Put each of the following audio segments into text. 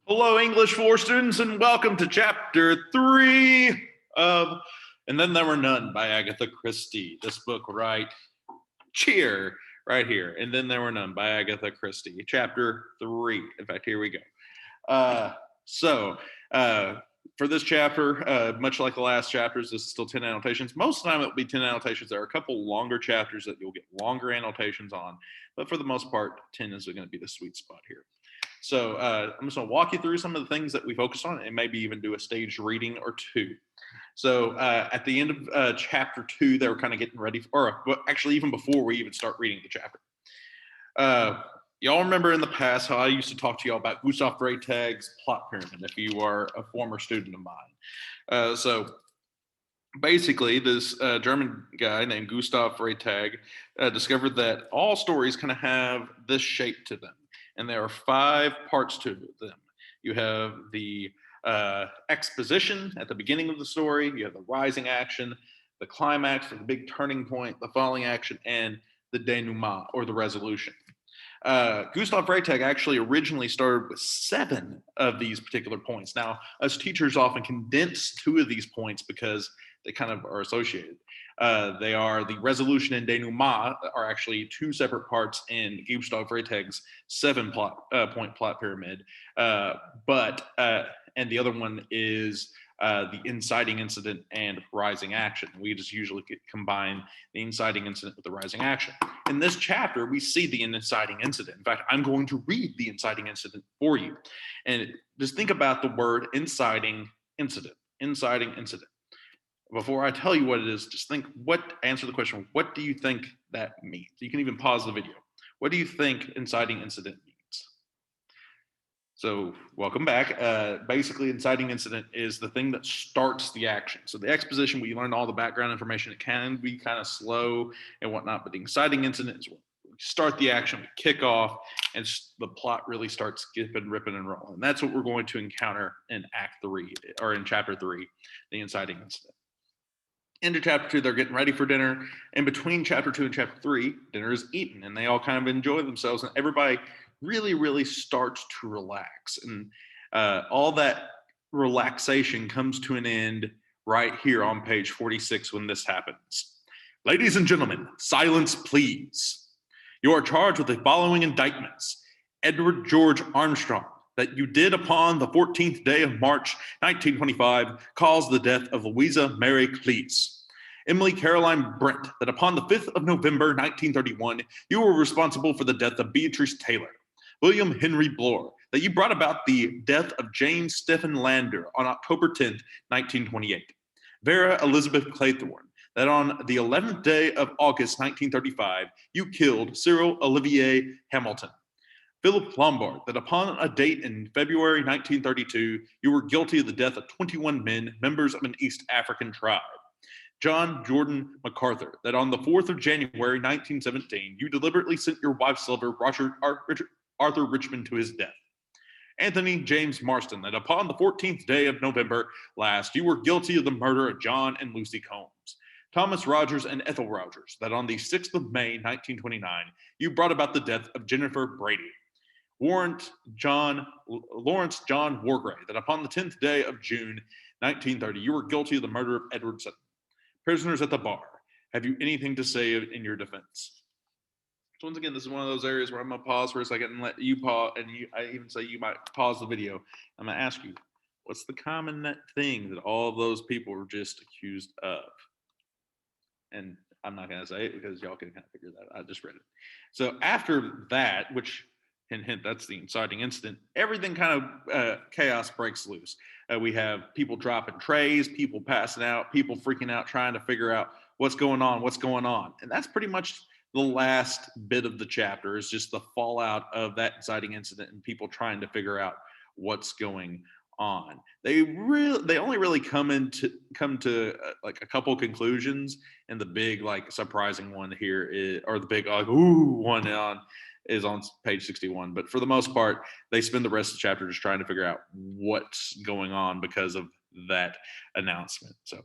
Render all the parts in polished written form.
Hello, English 4 students, and welcome to Chapter 3 of And Then There Were None by Agatha Christie. This book right cheer right here. And Then There Were None by Agatha Christie. Chapter 3. In fact, here we go. So, for this chapter, much like the last chapters, this is still 10 annotations. Most of the time, it will be 10 annotations. There are a couple longer chapters that you'll get longer annotations on, but for the most part, 10 is going to be the sweet spot here. So I'm just going to walk you through some of the things that we focus on and maybe even do a staged reading or two. So at the end of chapter 2, they were kind of getting ready for, or actually even before we even start reading the chapter. Y'all remember in the past how I used to talk to y'all about Gustav Freytag's plot pyramid, if you are a former student of mine. So basically, this German guy named Gustav Freytag discovered that all stories kind of have this shape to them. And there are 5 parts to them. You have the exposition at the beginning of the story, you have the rising action, the climax, the big turning point, the falling action, and the denouement, or the resolution. Gustav Freytag actually originally started with 7 of these particular points. Now, us teachers often condense 2 of these points because they kind of are associated. They are the resolution and denouement are actually 2 separate parts in Gustav Freytag's 7-point plot pyramid. And the other one is the inciting incident and rising action. We just usually combine the inciting incident with the rising action. In this chapter, we see the inciting incident. In fact, I'm going to read the inciting incident for you. And just think about the word inciting incident. Inciting incident. Before I tell you what it is, just answer the question, what do you think that means? You can even pause the video. What do you think inciting incident means? So welcome back. Basically, inciting incident is the thing that starts the action. So the exposition, we learn all the background information. It can be kind of slow and whatnot, but the inciting incident is when we start the action, we kick off, and the plot really starts skipping, ripping, and rolling. And that's what we're going to encounter in Act 3, or in Chapter 3, the inciting incident. Into chapter 2, they're getting ready for dinner. And between chapter 2 and chapter 3, dinner is eaten, and they all kind of enjoy themselves, and everybody really, really starts to relax. And all that relaxation comes to an end right here on page 46 when this happens. Ladies and gentlemen, silence, please. You are charged with the following indictments. Edward George Armstrong, that you did upon the 14th day of March, 1925, cause the death of Louisa Mary Cleese. Emily Caroline Brent, that upon the 5th of November, 1931, you were responsible for the death of Beatrice Taylor. William Henry Bloor, that you brought about the death of James Stephen Lander on October 10th, 1928. Vera Elizabeth Claythorne, that on the 11th day of August, 1935, you killed Cyril Olivier Hamilton. Philip Lombard, that upon a date in February 1932, you were guilty of the death of 21 men, members of an East African tribe. John Jordan MacArthur, that on the 4th of January 1917, you deliberately sent your wife's lover, Arthur Richmond, to his death. Anthony James Marston, that upon the 14th day of November last, you were guilty of the murder of John and Lucy Combs. Thomas Rogers and Ethel Rogers, that on the 6th of May 1929, you brought about the death of Jennifer Brady. Lawrence John Wargrave, that upon the 10th day of June 1930, you were guilty of the murder of Edward Sutton. Prisoners at the bar, have you anything to say in your defense? So once again, this is one of those areas where I'm going to pause for a second and let you pause, and I even say you might pause the video. I'm going to ask you, what's the common thing that all of those people were just accused of? And I'm not going to say it because y'all can kind of figure that out. I just read it. So after that, which hint, that's the inciting incident, everything kind of chaos breaks loose. We have people dropping trays, people passing out, people freaking out, trying to figure out what's going on. And that's pretty much the last bit of the chapter, is just the fallout of that inciting incident and people trying to figure out what's going on. They only really come to like a couple conclusions, and the big like surprising one here is, or the big one is on page 61. But for the most part, they spend the rest of the chapter just trying to figure out what's going on because of that announcement. So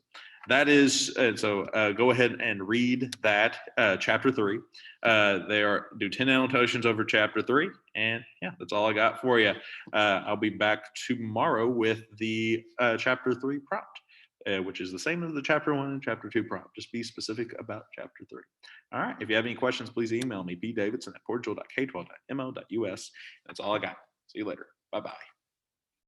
That is, so go ahead and read that chapter 3. Do 10 annotations over chapter 3, and yeah, that's all I got for you. I'll be back tomorrow with the chapter 3 prompt, which is the same as the chapter 1 and chapter 2 prompt. Just be specific about chapter 3. All right. If you have any questions, please email me, bdavidson@cordial.k12.mo.us. That's all I got. See you later. Bye bye.